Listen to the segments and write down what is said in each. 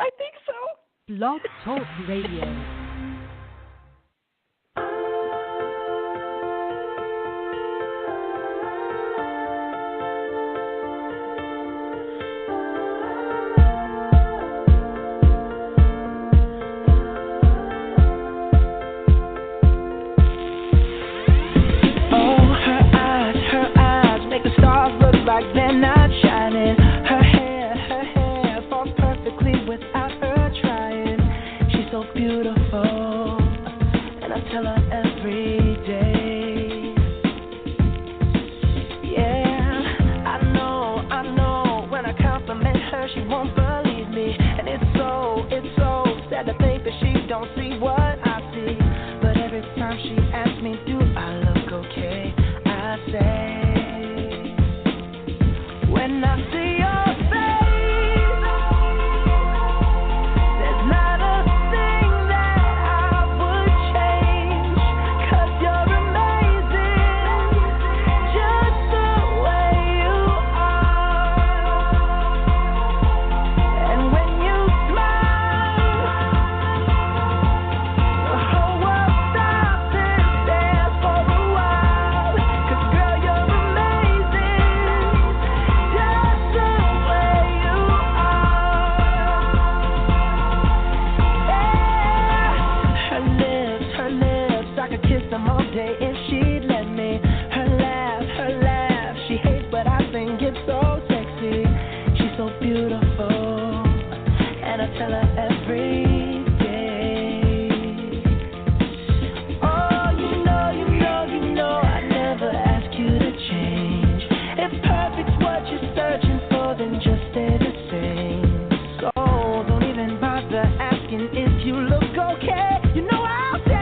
I think so. Blog Talk Radio. Like they're not shining. Her hair falls perfectly without her trying. She's so beautiful, and I tell her every day. Yeah, I know. When I compliment her, she won't believe me, and it's so sad to think that she don't see what I see. But every time she asks me, do I look okay? I say. When I see your face, there's not a thing that I would change, 'cause you're amazing, just the way you are. And when you smile, the whole world stops and stares for a while, 'cause girl, you're amazing. Them all day if she'd let me. Her laugh, she hates but I think it's so sexy. She's so beautiful, and I tell her every day. Oh, you know, I never ask you to change. If perfect's what you're searching for, then just stay the same. So don't even bother asking if you look okay. You know I'll say.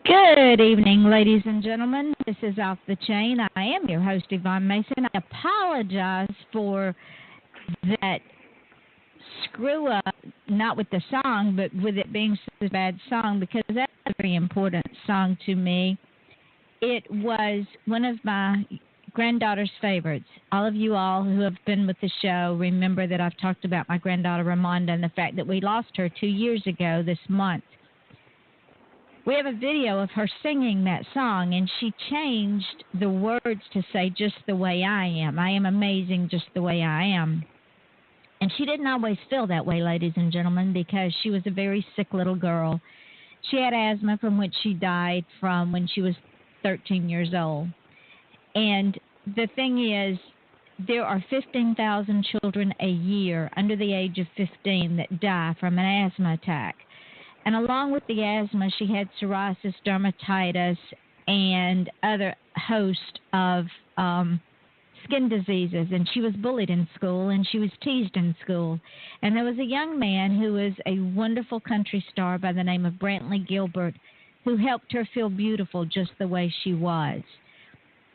Good evening, ladies and gentlemen. This is Off the Chain. I am your host, Yvonne Mason. I apologize for that screw up, not with the song, but with it being such a bad song, because that's a very important song to me. It was one of my granddaughter's favorites. All of you all who have been with the show remember that I've talked about my granddaughter Ramonda and the fact that we lost her 2 years ago this month. We have a video of her singing that song, and she changed the words to say, just the way I am. I am amazing just the way I am. And she didn't always feel that way, ladies and gentlemen, because she was a very sick little girl. She had asthma from which she died from when she was 13 years old. And the thing is, there are 15,000 children a year under the age of 15 that die from an asthma attack. And along with the asthma, she had psoriasis, dermatitis, and other host of skin diseases. And she was bullied in school, and she was teased in school. And there was a young man who was a wonderful country star by the name of Brantley Gilbert who helped her feel beautiful just the way she was.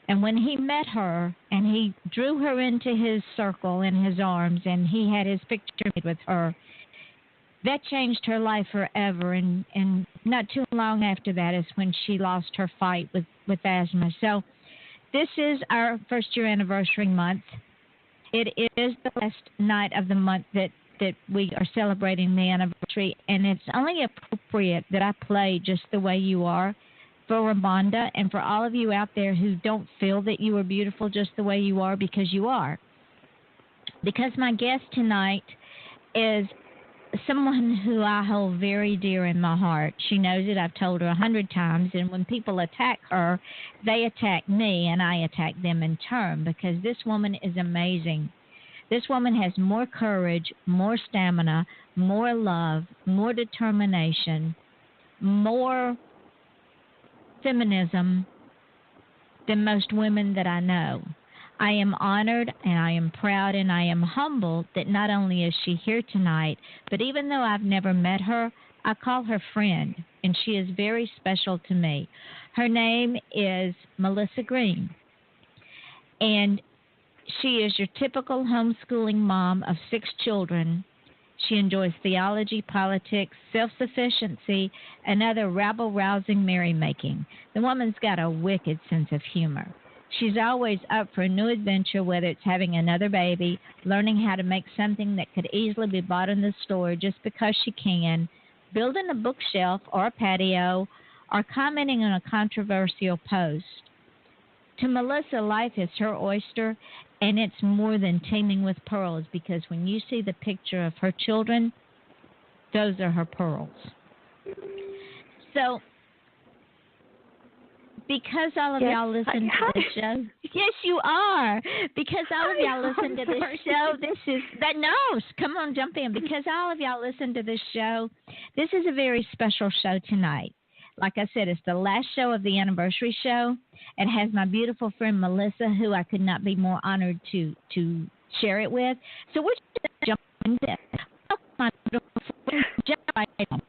And when he met her and he drew her into his circle in his arms and he had his picture made with her, that changed her life forever. And not too long after that is when she lost her fight with asthma. So this is our first year anniversary month. It is the last night of the month that we are celebrating the anniversary, and it's only appropriate that I play Just the Way You Are for Ramonda and for all of you out there who don't feel that you are beautiful just the way you are, because you are. Because my guest tonight is someone who I hold very dear in my heart. She knows it. I've told her 100 times, and when people attack her, they attack me, and I attack them in turn, because this woman is amazing. This woman has more courage, more stamina, more love, more determination, more feminism than most women that I know. I am honored and I am proud and I am humbled that not only is she here tonight, but even though I've never met her, I call her friend, and she is very special to me. Her name is Melissa Green, and she is your typical homeschooling mom of 6 children. She enjoys theology, politics, self-sufficiency, and other rabble-rousing merrymaking. The woman's got a wicked sense of humor. She's always up for a new adventure, whether it's having another baby, learning how to make something that could easily be bought in the store just because she can, building a bookshelf or a patio, or commenting on a controversial post. To Melissa, life is her oyster, and it's more than teeming with pearls, because when you see the picture of her children, those are her pearls. So, because all of y'all listen to this show, yes, you are. Because all of y'all listen to this show, come on, jump in. Because all of y'all listen to this show, this is a very special show tonight. Like I said, it's the last show of the anniversary show. It has my beautiful friend Melissa, who I could not be more honored to share it with. So we're just going to jump into it. My beautiful friend, jump right in.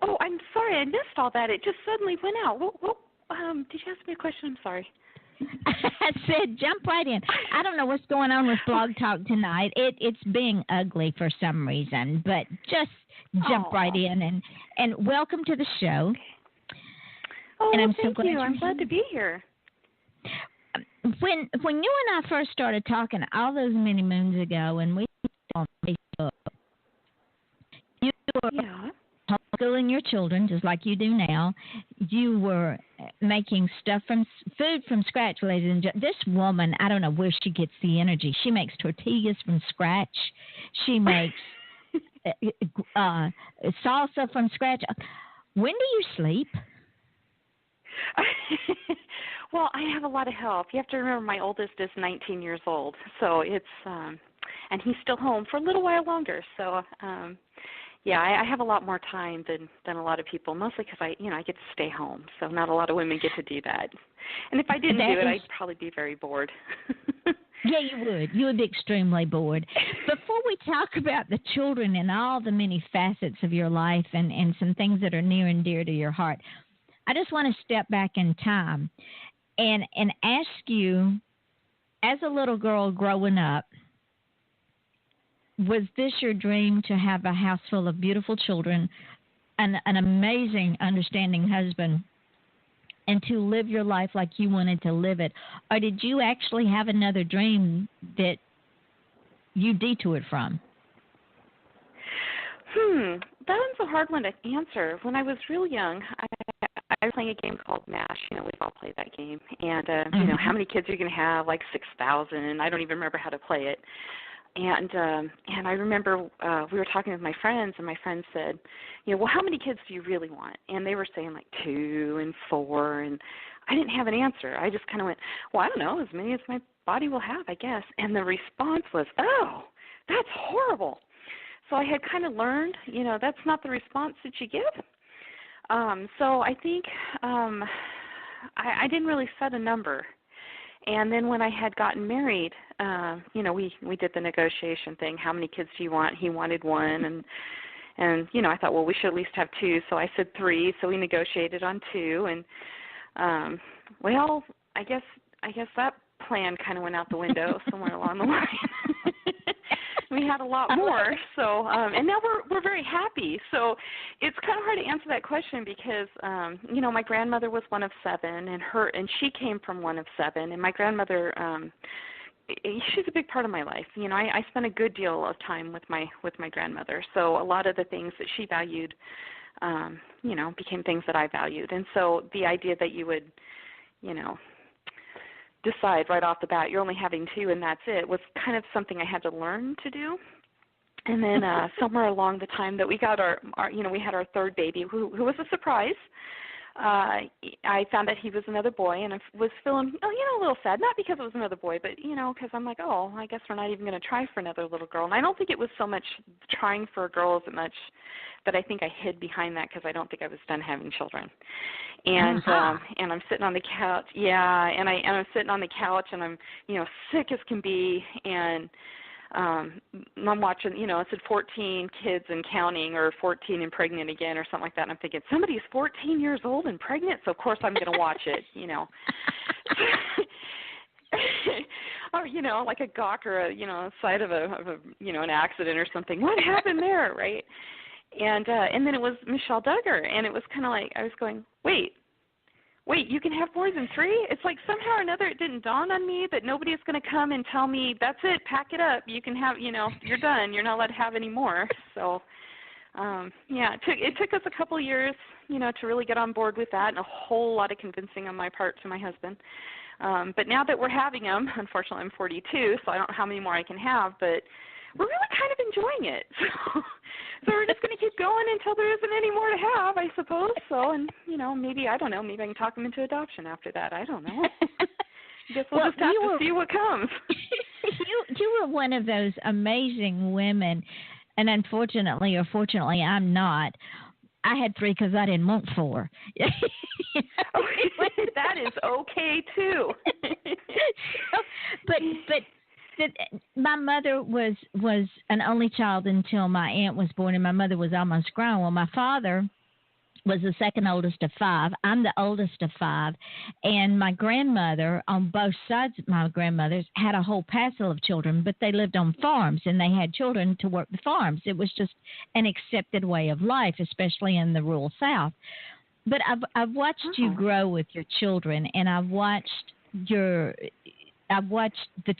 Oh, I'm sorry, I missed all that. It just suddenly went out. Did you ask me a question? I'm sorry. I said jump right in. I don't know what's going on with Blog Talk tonight. It's being ugly for some reason, but just jump right in and welcome to the show. Oh, and I'm thank you. I'm glad to be here. When you and I first started talking all those many moons ago, and we on Facebook, you were homeschooling your children just like you do now. You were making food from scratch, ladies and gentlemen. This woman, I don't know where she gets the energy. She makes tortillas from scratch. She makes salsa from scratch. When do you sleep? Well, I have a lot of help. You have to remember my oldest is 19 years old, so it's and he's still home for a little while longer. So I have a lot more time than a lot of people, mostly because I get to stay home. So not a lot of women get to do that. And if I didn't do it, I'd probably be very bored. Yeah, you would. You would be extremely bored. Before we talk about the children and all the many facets of your life and some things that are near and dear to your heart, I just want to step back in time and ask you, as a little girl growing up, was this your dream to have a house full of beautiful children, an amazing, understanding husband, and to live your life like you wanted to live it? Or did you actually have another dream that you detoured from? That one's a hard one to answer. When I was real young, I was playing a game called MASH. We've all played that game. And, how many kids are you going to have? Like 6,000. And I don't even remember how to play it. And I remember we were talking with my friends, and my friends said, well, how many kids do you really want? And they were saying like 2 and 4, and I didn't have an answer. I just kind of went, well, I don't know, as many as my body will have, I guess. And the response was, oh, that's horrible. So I had kind of learned, that's not the response that you give. So I think I didn't really set a number. And then when I had gotten married, we did the negotiation thing. How many kids do you want? He wanted 1, and I thought, well, we should at least have 2. So I said 3. So we negotiated on 2, and well, I guess that plan kind of went out the window somewhere along the line. We had a lot more, so and now we're very happy. So it's kind of hard to answer that question because my grandmother was one of 7, and she came from one of 7, and my grandmother she's a big part of my life. I spent a good deal of time with my grandmother, so a lot of the things that she valued became things that I valued. And so the idea that you would decide right off the bat you're only having 2 and that's it was kind of something I had to learn to do. And then somewhere along the time that we got our we had our 3rd baby, who was a surprise. I found that he was another boy, and I was feeling a little sad, not because it was another boy, but because I'm like, oh, I guess we're not even going to try for another little girl. And I don't think it was so much trying for a girl as much that I think I hid behind that because I don't think I was done having children. And and I'm sitting on the couch, and I'm sitting on the couch, and I'm sick as can be, and I'm watching, it said 14 kids and counting, or 14 and pregnant again, or something like that. And I'm thinking, somebody's 14 years old and pregnant, so of course I'm going to watch it, Or, like a gawker, side of a an accident or something. What happened there, right? And then it was Michelle Duggar, and it was kind of like I was going, wait, you can have more than 3? It's like somehow or another it didn't dawn on me that nobody's going to come and tell me, that's it, pack it up. You can have, you're done. You're not allowed to have any more. So, it took us a couple of years, to really get on board with that, and a whole lot of convincing on my part to my husband. But now that we're having them, unfortunately I'm 42, so I don't know how many more I can have, but we're really kind of enjoying it. So we're just going to keep going until there isn't any more to have, I suppose. So, and, maybe, I don't know, maybe I can talk them into adoption after that. I don't know. I guess we'll just have to see what comes. You were one of those amazing women, and unfortunately or fortunately, I'm not. I had 3 because I didn't want 4. That is okay, too. But my mother was an only child until my aunt was born, and my mother was almost grown. Well, my father was the second oldest of 5. I'm the oldest of 5, and my grandmother, on both sides of my grandmothers, had a whole passel of children, but they lived on farms, and they had children to work the farms. It was just an accepted way of life, especially in the rural South. But I've watched you grow with your children, and I've watched the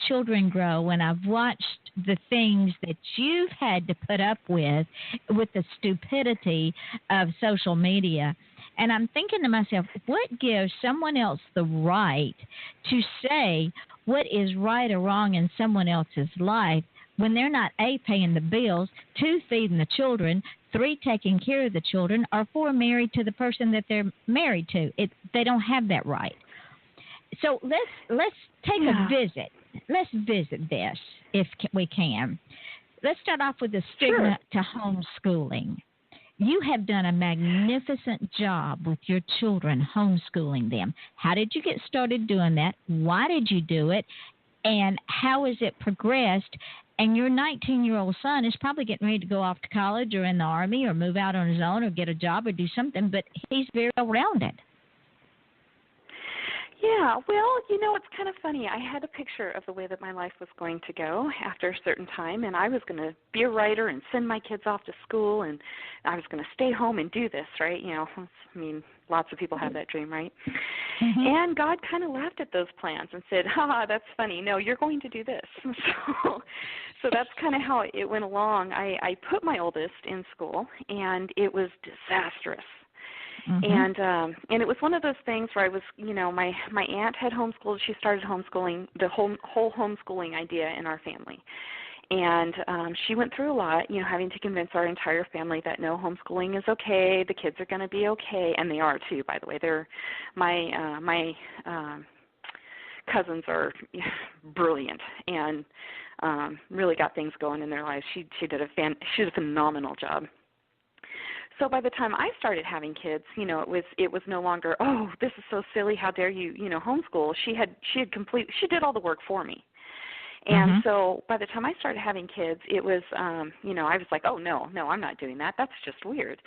children grow, and I've watched the things that you've had to put up with the stupidity of social media. And I'm thinking to myself, what gives someone else the right to say what is right or wrong in someone else's life when they're not, A, paying the bills, 2, feeding the children, 3, taking care of the children, or 4, married to the person that they're married to? They don't have that right. So let's take a visit. Let's visit this if we can. Let's start off with the stigma to homeschooling. You have done a magnificent job with your children, homeschooling them. How did you get started doing that? Why did you do it? And how has it progressed? And your 19-year-old son is probably getting ready to go off to college or in the Army or move out on his own or get a job or do something, but he's very well-rounded. Yeah, well, it's kind of funny. I had a picture of the way that my life was going to go after a certain time, and I was going to be a writer and send my kids off to school, and I was going to stay home and do this, right? Lots of people have that dream, right? Mm-hmm. And God kind of laughed at those plans and said, that's funny. No, you're going to do this. So that's kind of how it went along. I put my oldest in school, and it was disastrous. Mm-hmm. And it was one of those things where I was, my aunt had homeschooled. She started homeschooling, the whole homeschooling idea in our family. And she went through a lot, having to convince our entire family that no, homeschooling is okay, the kids are going to be okay, and they are too, by the way. They're my cousins are brilliant and really got things going in their lives. She did a phenomenal job. So by the time I started having kids, it was no longer, oh, this is so silly, how dare you, homeschool. She did all the work for me. And so by the time I started having kids, it was, I was like, oh, no, I'm not doing that. That's just weird.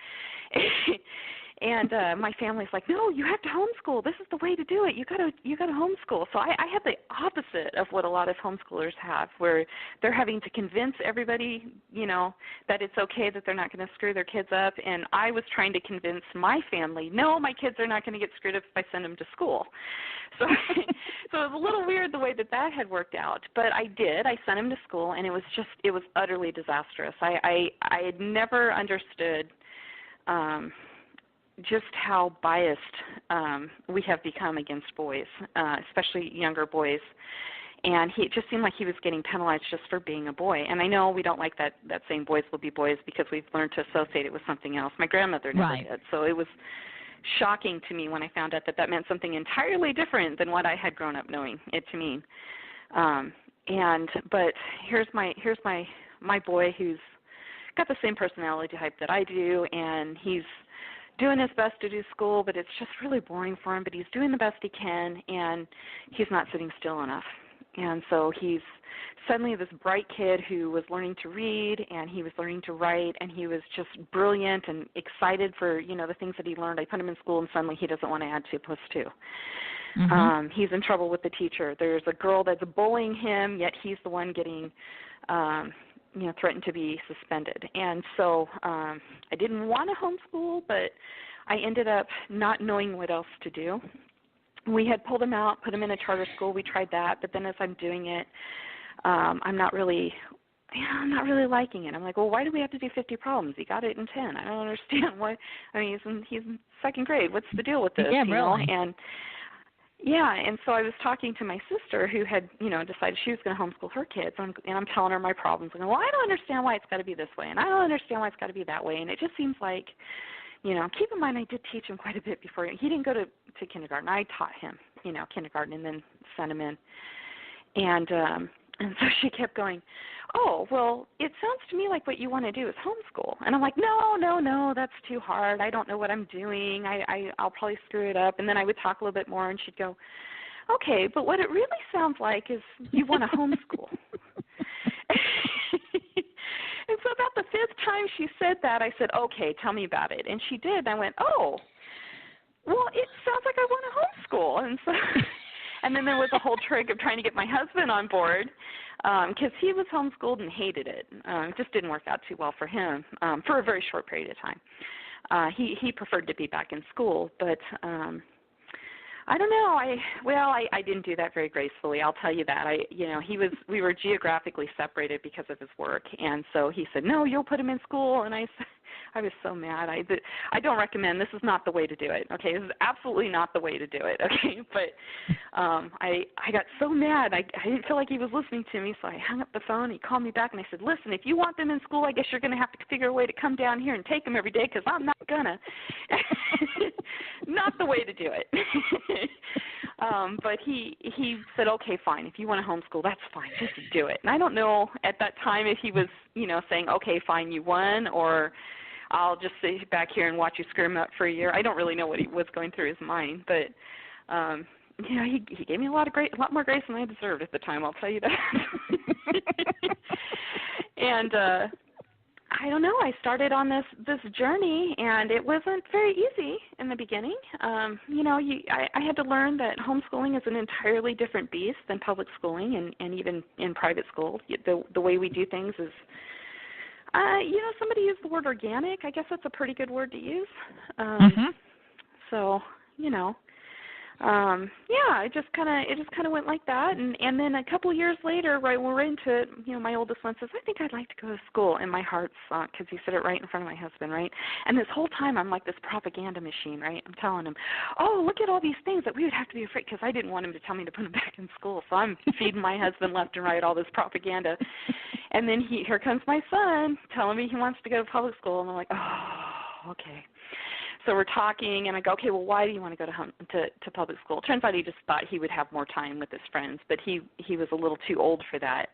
And my family's like, no, you have to homeschool. This is the way to do it. You got to homeschool. So I had the opposite of what a lot of homeschoolers have, where they're having to convince everybody, that it's okay, that they're not going to screw their kids up. And I was trying to convince my family, no, my kids are not going to get screwed up if I send them to school. So, so it was a little weird the way that had worked out. But I did. I sent them to school, and it was utterly disastrous. I had never understood just how biased we have become against boys, especially younger boys. And it just seemed like he was getting penalized just for being a boy. And I know we don't like that saying boys will be boys because we've learned to associate it with something else. My grandmother never did. So it was shocking to me when I found out that meant something entirely different than what I had grown up knowing it to mean. But here's my boy who's got the same personality type that I do, and he's doing his best to do school, but it's just really boring for him, but he's doing the best he can, and he's not sitting still enough. And so he's suddenly this bright kid who was learning to read, and he was learning to write, and he was just brilliant and excited for, the things that he learned. I put him in school, and suddenly he doesn't want to add 2 plus 2. Mm-hmm. He's in trouble with the teacher. There's a girl that's bullying him, yet he's the one getting threatened to be suspended. And so I didn't want to homeschool, but I ended up not knowing what else to do. We had pulled him out, put him in a charter school. We tried that, but then as I'm doing it, I'm not really liking it. I'm like, well, why do we have to do 50 problems? He got it in 10. I don't understand why. I mean, he's in 2nd grade. What's the deal with this? Yeah, really. And so I was talking to my sister who had, decided she was going to homeschool her kids, and I'm telling her my problems. And well, I don't understand why it's got to be this way, and I don't understand why it's got to be that way. And it just seems like, keep in mind I did teach him quite a bit before. He didn't go to kindergarten. I taught him, kindergarten and then sent him in. And so she kept going, oh, well, it sounds to me like what you want to do is homeschool. And I'm like, no, that's too hard. I don't know what I'm doing. I'll probably screw it up. And then I would talk a little bit more, and she'd go, okay, but what it really sounds like is you want to homeschool. And so about the 5th time she said that, I said, okay, tell me about it. And she did. And I went, oh, well, it sounds like I want to homeschool. And so, and then there was a whole trick of trying to get my husband on board because he was homeschooled and hated it. It just didn't work out too well for him for a very short period of time. He preferred to be back in school, but I don't know. I didn't do that very gracefully. I'll tell you that. We were geographically separated because of his work, and so he said, "No, you'll put him in school." And I was so mad. I don't recommend. This is not the way to do it. Okay, this is absolutely not the way to do it. Okay, but I got so mad. I didn't feel like he was listening to me, so I hung up the phone. He called me back, and I said, "Listen, if you want them in school, I guess you're going to have to figure a way to come down here and take them every day because I'm not gonna." Not the way to do it. But he said, okay, fine. If you want to homeschool, that's fine. Just do it. And I don't know at that time if he was, saying, okay, fine, you won, or I'll just sit back here and watch you screw him up for a year. I don't really know what was going through his mind. But, he gave me a lot more grace than I deserved at the time, I'll tell you that. And I don't know. I started on this journey, and it wasn't very easy in the beginning. I had to learn that homeschooling is an entirely different beast than public schooling and even in private school. The way we do things is, somebody used the word organic. I guess that's a pretty good word to use. So, it just kind of went like that, and then a couple of years later, right when we're into it, my oldest one says, I think I'd like to go to school, and my heart sunk because he said it right in front of my husband, right? And this whole time I'm like this propaganda machine, right? I'm telling him, oh, look at all these things that we would have to be afraid, because I didn't want him to tell me to put him back in school, so I'm feeding my husband left and right all this propaganda, and then here comes my son telling me he wants to go to public school, and I'm like, oh, okay. So we're talking, and I go, okay, well, why do you want to go to public school? Turns out he just thought he would have more time with his friends, but he was a little too old for that.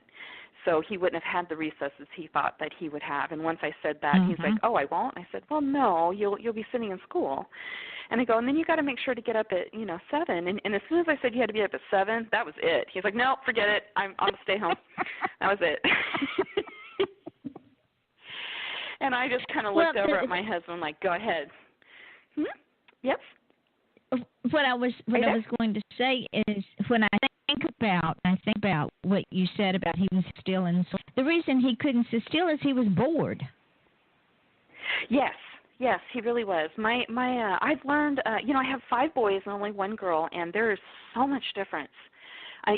So he wouldn't have had the recesses he thought that he would have. And once I said that, he's like, oh, I won't? I said, well, no, you'll be sitting in school. And I go, and then you got to make sure to get up at, 7. And as soon as I said you had to be up at 7, that was it. He's like, no, forget it. I'll stay home. That was it. And I just kind of looked over at my husband like, go ahead. Yes. What I was going to say is when I think about what you said about he was still in. The reason he couldn't sit still is he was bored. Yes, he really was. I've learned, I have 5 boys and only 1 girl, and there is so much difference.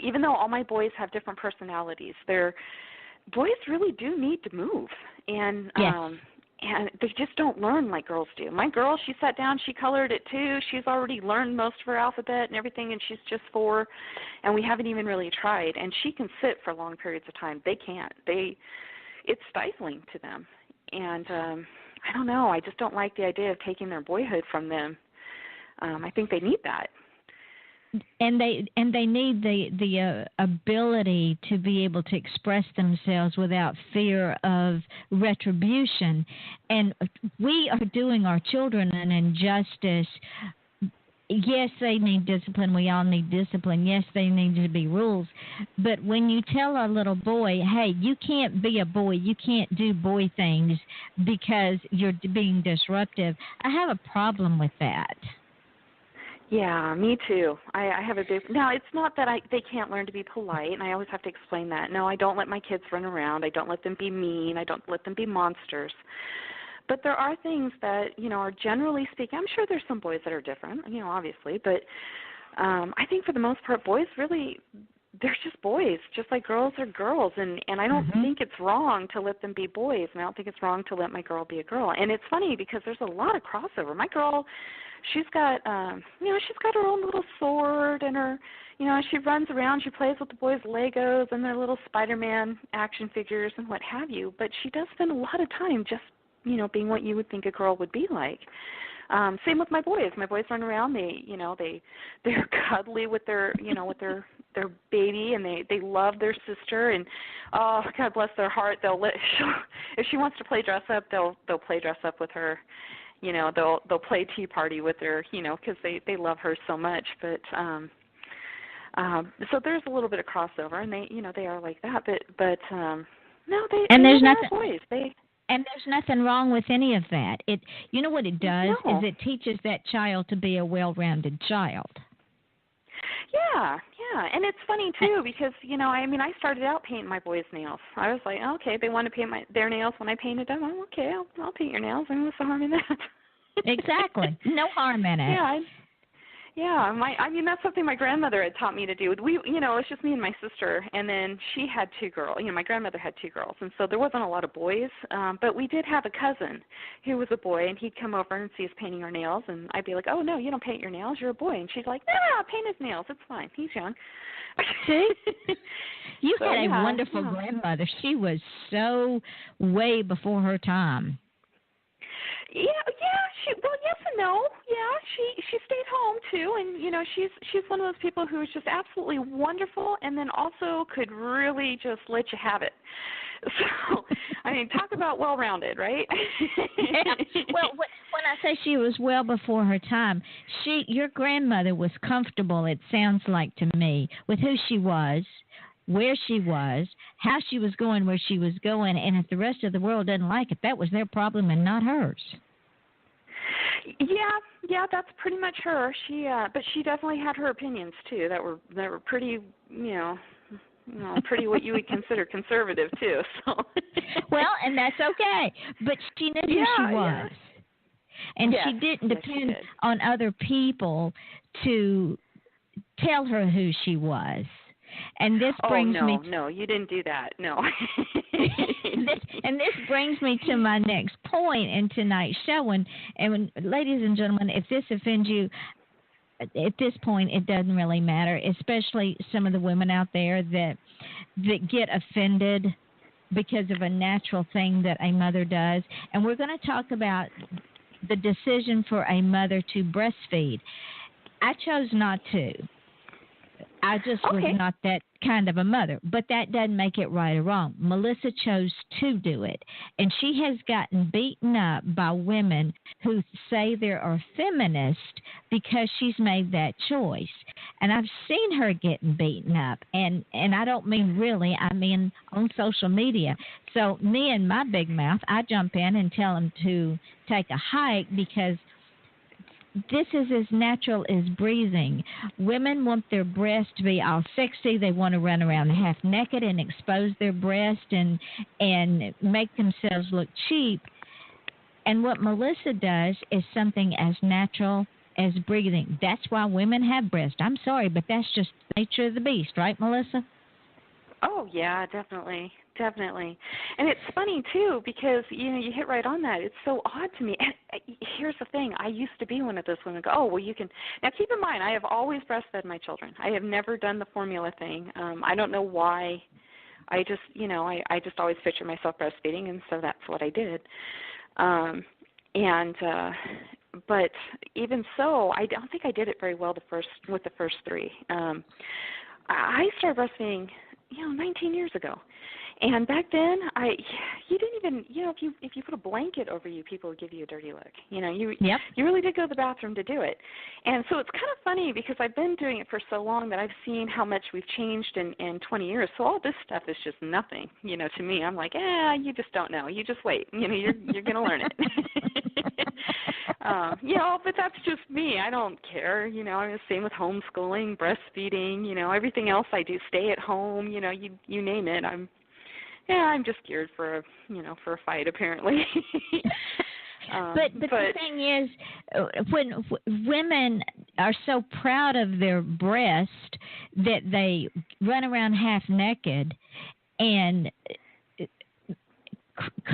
Even though all my boys have different personalities, boys really do need to move, and yes. And they just don't learn like girls do. My girl, she sat down, she colored at 2. She's already learned most of her alphabet and everything, and she's just 4, and we haven't even really tried. And she can sit for long periods of time. They can't. It's stifling to them. And I don't know. I just don't like the idea of taking their boyhood from them. I think they need that. And they need the ability to be able to express themselves without fear of retribution. And we are doing our children an injustice. Yes, they need discipline. We all need discipline. Yes, they need to be rules. But when you tell a little boy, hey, you can't be a boy, you can't do boy things because you're being disruptive, I have a problem with that. Yeah, me too. I have a big. Now, it's not that they can't learn to be polite, and I always have to explain that. No, I don't let my kids run around. I don't let them be mean. I don't let them be monsters. But there are things that, are generally speaking, I'm sure there's some boys that are different, obviously, but I think for the most part, boys really, they're just boys, just like girls are girls, and I don't think it's wrong to let them be boys, and I don't think it's wrong to let my girl be a girl. And it's funny because there's a lot of crossover. My girl, she's got, she's got her own little sword, and her, she runs around, she plays with the boys' Legos and their little Spider-Man action figures and what have you, but she does spend a lot of time just, being what you would think a girl would be like. Same with my boys. My boys run around. They're cuddly with their, their baby, and they love their sister. And oh, God bless their heart. If she wants to play dress up, they'll play dress up with her. They'll play tea party with her. Because they love her so much. But so there's a little bit of crossover, and they are like that. But no, there's nothing. Boys. And there's nothing wrong with any of that. You know what it does is it teaches that child to be a well-rounded child. Yeah, and it's funny too because I started out painting my boys' nails. I was like, okay, they want to paint their nails when I painted them. I'm okay. I'll paint your nails. I mean, what's the harm in that? Exactly, no harm in it. Yeah, that's something my grandmother had taught me to do. It was just me and my sister, and then she had 2 girls. My grandmother had 2 girls, and so there wasn't a lot of boys, but we did have a cousin who was a boy, and he'd come over and see us painting our nails, and I'd be like, oh, no, you don't paint your nails, you're a boy. And she's like, no, I'll paint his nails, it's fine, he's young. See? You had a wonderful grandmother. She was so way before her time. Yeah. Yes and no. Yeah, she stayed home too, and she's one of those people who is just absolutely wonderful, and then also could really just let you have it. So, talk about well-rounded, right? Yeah. Well, when I say she was well before her time, your grandmother was comfortable. It sounds like to me with who she was, where she was, how she was going, where she was going, and if the rest of the world doesn't like it, that was their problem and not hers. Yeah, that's pretty much her. But she definitely had her opinions too that were pretty, pretty what you would consider conservative too. So. Well, and that's okay. But she knew who she was, and she didn't depend on other people to tell her who she was. And this brings me. No, you didn't do that. No. This brings me to my next point in tonight's show. And ladies and gentlemen, if this offends you, at this point, it doesn't really matter. Especially some of the women out there that get offended because of a natural thing that a mother does. And we're going to talk about the decision for a mother to breastfeed. I chose not to. I just was not that kind of a mother, but that doesn't make it right or wrong. Melissa chose to do it, and she has gotten beaten up by women who say they are feminist because she's made that choice. And I've seen her getting beaten up, and I don't mean really, I mean on social media. So me and my big mouth, I jump in and tell them to take a hike because this is as natural as breathing. Women want their breasts to be all sexy. They want to run around half naked and expose their breast and make themselves look cheap. And what Melissa does is something as natural as breathing. That's why women have breasts. I'm sorry, but that's just the nature of the beast, right, Melissa? Oh, yeah, definitely. Definitely. And it's funny, too, because, you hit right on that. It's so odd to me. And here's the thing. I used to be one of those women who go, oh, well, you can. Now, keep in mind, I have always breastfed my children. I have never done the formula thing. I don't know why. I just, I just always picture myself breastfeeding, and so that's what I did. But even so, I don't think I did it very well with the first three. I started breastfeeding, 19 years ago. And back then, you didn't even, if you put a blanket over you, people would give you a dirty look. You really did go to the bathroom to do it. And so it's kind of funny because I've been doing it for so long that I've seen how much we've changed in 20 years. So all this stuff is just nothing, to me. I'm like, you just don't know. You just wait. You're going to learn it. But that's just me. I don't care. I'm the same with homeschooling, breastfeeding, everything else I do, stay at home, you name it. I'm just geared for a fight, apparently. But the thing is, when women are so proud of their breast that they run around half naked, and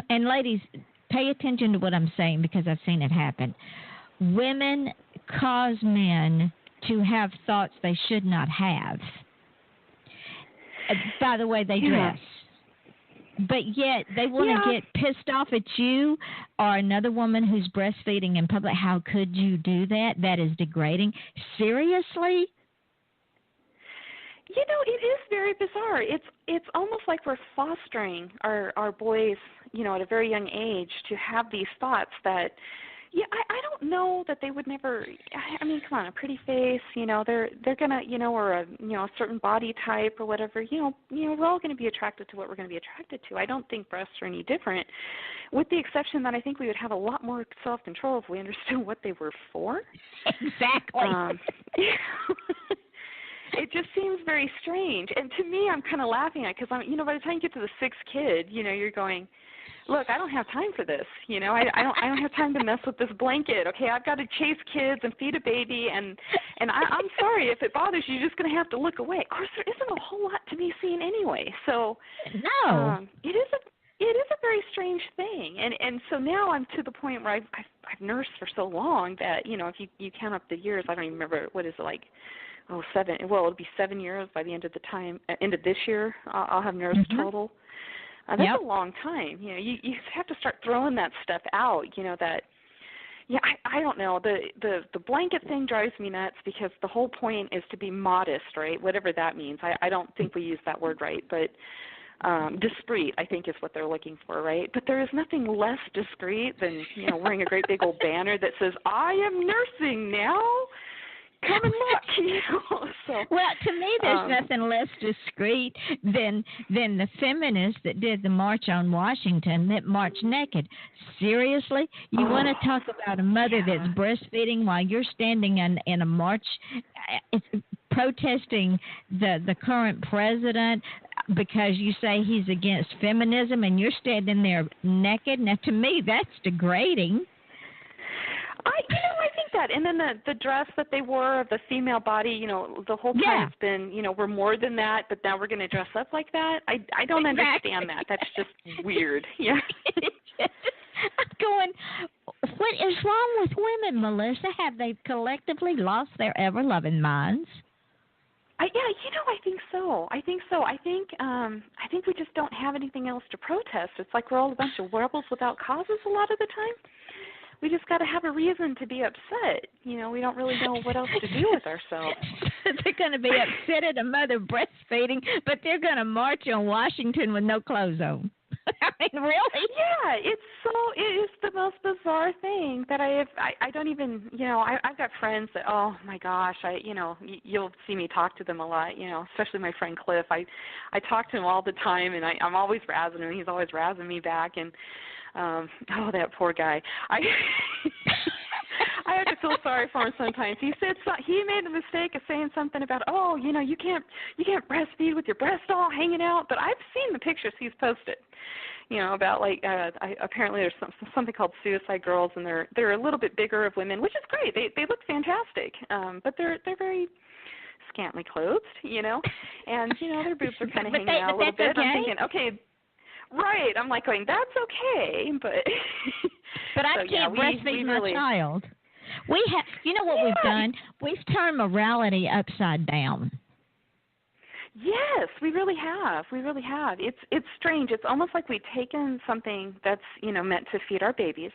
ladies, pay attention to what I'm saying because I've seen it happen. Women cause men to have thoughts they should not have by the way they dress. But yet they want to get pissed off at you or another woman who's breastfeeding in public. How could you do that? That is degrading. Seriously? It is very bizarre. It's almost like we're fostering our boys, at a very young age to have these thoughts that, I don't know that they would never. I mean, come on, a pretty face, they're gonna, or a certain body type or whatever. We're all going to be attracted to what we're going to be attracted to. I don't think breasts are any different, with the exception that I think we would have a lot more self-control if we understood what they were for. Exactly. It just seems very strange, and to me, I'm kind of laughing at it because by the time you get to the sixth kid, you're going, look, I don't have time for this. I don't have time to mess with this blanket. Okay, I've got to chase kids and feed a baby, and I'm sorry if it bothers you. You're just going to have to look away. Of course, there isn't a whole lot to be seen anyway. So no, it is a very strange thing, and so now I'm to the point where I've nursed for so long that if you count up the years, I don't even remember what is it like. 7. Well, it'll be 7 years by the end of this year. I'll have nursed total. That's a long time. You have to start throwing that stuff out. I don't know. The blanket thing drives me nuts because the whole point is to be modest, right? Whatever that means. I don't think we use that word right, but discreet, I think, is what they're looking for, right? But there is nothing less discreet than wearing a great big old banner that says "I am nursing now." Come and look, So, well, to me, there's nothing less discreet than the feminists that did the March on Washington that marched naked. Seriously? You want to talk about a mother that's breastfeeding while you're standing in a march protesting the current president because you say he's against feminism and you're standing there naked? Now, to me, that's degrading. I think that, and then the dress that they wore of the female body, the whole time it's been, we're more than that, but now we're going to dress up like that. I don't understand that. That's just weird. Yeah. I'm going, what is wrong with women, Melissa? Have they collectively lost their ever-loving minds? I think so. I think we just don't have anything else to protest. It's like we're all a bunch of rebels without causes a lot of the time. We just got to have a reason to be upset. We don't really know what else to do with ourselves. They're going to be upset at a mother breastfeeding, but they're going to march on Washington with no clothes on. I mean, really? Yeah, it is the most bizarre thing that I don't even, I've got friends that, oh my gosh, you'll see me talk to them a lot, especially my friend Cliff. I talk to him all the time, and I'm always razzing him. He's always razzing me back, and that poor guy. I had to feel sorry for him sometimes. He made the mistake of saying something about, you can't breastfeed with your breast all hanging out. But I've seen the pictures he's posted, about apparently there's something called suicide girls, and they're a little bit bigger of women, which is great. They look fantastic, but they're very scantily clothed, and their boobs are kind of hanging out a little bit. Okay. I'm thinking, okay. Right. I'm like going, that's okay, but I can't breastfeed my child. We have, what we've done? We've turned morality upside down. Yes, we really have. It's strange. It's almost like we've taken something that's, meant to feed our babies,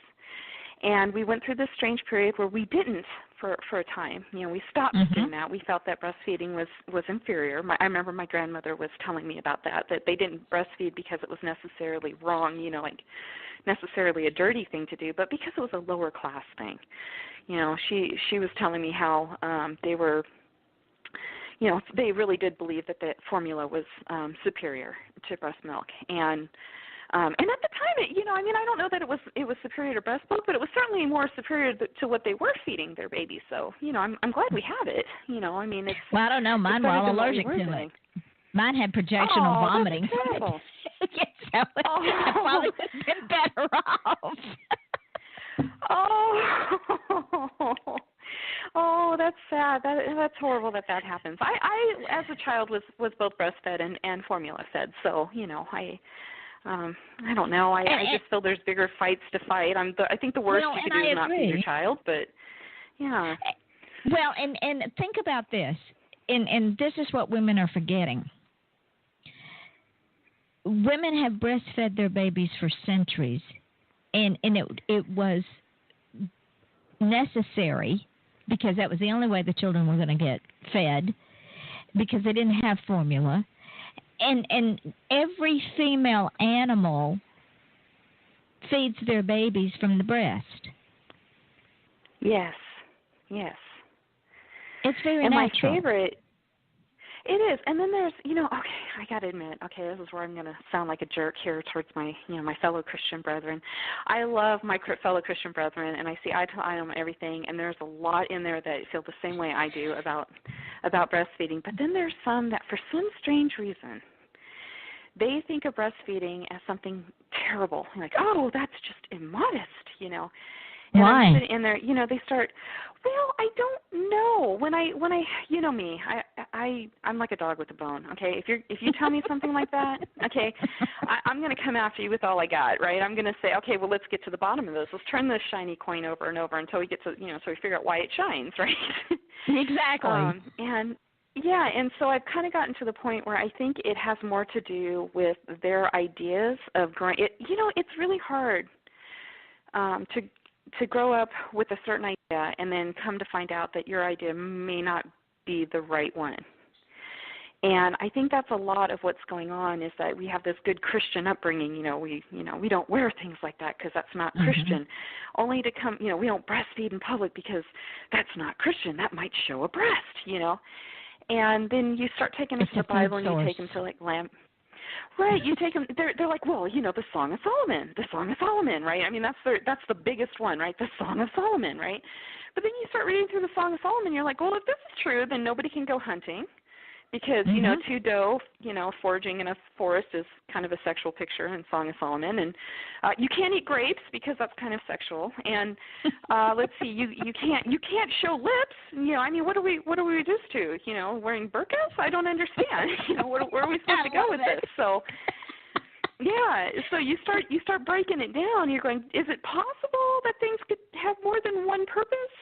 and we went through this strange period where we didn't for a time. We stopped doing that. We felt that breastfeeding was inferior. I remember my grandmother was telling me about that they didn't breastfeed because it was necessarily wrong, like necessarily a dirty thing to do, but because it was a lower class thing. She was telling me how they were, they really did believe that formula was superior to breast milk. And at the time, I don't know that it was superior to breast milk, but it was certainly more superior to what they were feeding their babies. So, I'm glad we have it. It's. Well, I don't know. Mine were all allergic to it. Mine had projectional vomiting. That's terrible. So I probably would have been better off. Oh, that's sad. That's horrible that happens. I as a child was both breastfed and formula fed. So, I don't know. I just feel there's bigger fights to fight. I think the worst you could do is not feed your child, but yeah. Well, and think about this, and this is what women are forgetting. Women have breastfed their babies for centuries, and it was necessary because that was the only way the children were going to get fed because they didn't have formula. And every female animal feeds their babies from the breast. Yes. It's very and natural. My favorite, it is. And then there's, I got to admit, this is where I'm going to sound like a jerk here towards my, my fellow Christian brethren. I love my fellow Christian brethren, and I see eye to eye on everything, and there's a lot in there that feel the same way I do about breastfeeding. But then there's some that, for some strange reason, they think of breastfeeding as something terrible. Like, that's just immodest, And Why? I'm sitting in there, they start. Well, I don't know. When I, me, I'm like a dog with a bone. Okay, if you tell me something like that, okay, I'm going to come after you with all I got, right? I'm going to say, okay, well, let's get to the bottom of this. Let's turn this shiny coin over and over until we get to, so we figure out why it shines, right? Exactly. And so I've kind of gotten to the point where I think it has more to do with their ideas of growing. It's really hard to grow up with a certain idea and then come to find out that your idea may not be the right one. And I think that's a lot of what's going on is that we have this good Christian upbringing. We don't wear things like that because that's not Christian. Only to come, we don't breastfeed in public because that's not Christian. That might show a breast, And then you start taking them to the Bible and you take them to like lamb. Right, you take them. They're like, well, the Song of Solomon, right? I mean, that's the biggest one, right? The Song of Solomon, right? But then you start reading through the Song of Solomon, you're like, well, if this is true, then nobody can go hunting, because two doe, foraging in a forest is kind of a sexual picture in Song of Solomon, and you can't eat grapes because that's kind of sexual, and let's see, you can't show lips, I mean, what are we reduced to? Wearing burqas? I don't understand. Where are we supposed to go with this? So. Yeah, so you start breaking it down. You're going, is it possible that things could have more than one purpose?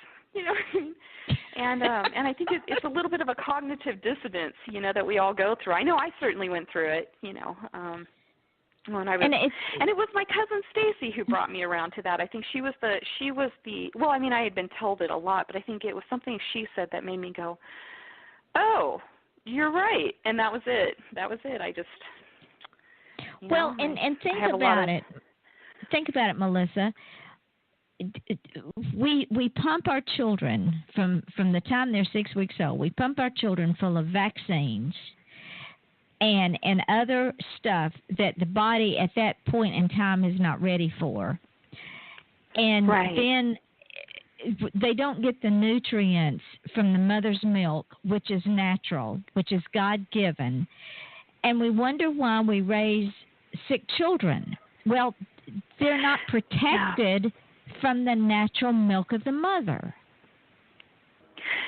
And I think it's a little bit of a cognitive dissonance, that we all go through. I know I certainly went through it, when I was, and it was my cousin Stacy who brought me around to that. I think she was the. Well, I mean, I had been told it a lot, but I think it was something she said that made me go, oh, you're right, and that was it. I just. Well, and think about it. Think about it, Melissa. We pump our children from the time they're 6 weeks old. We pump our children full of vaccines and other stuff that the body at that point in time is not ready for. And then they don't get the nutrients from the mother's milk, which is natural, which is God-given, and we wonder why we raise sick children. Well, they're not protected from the natural milk of the mother.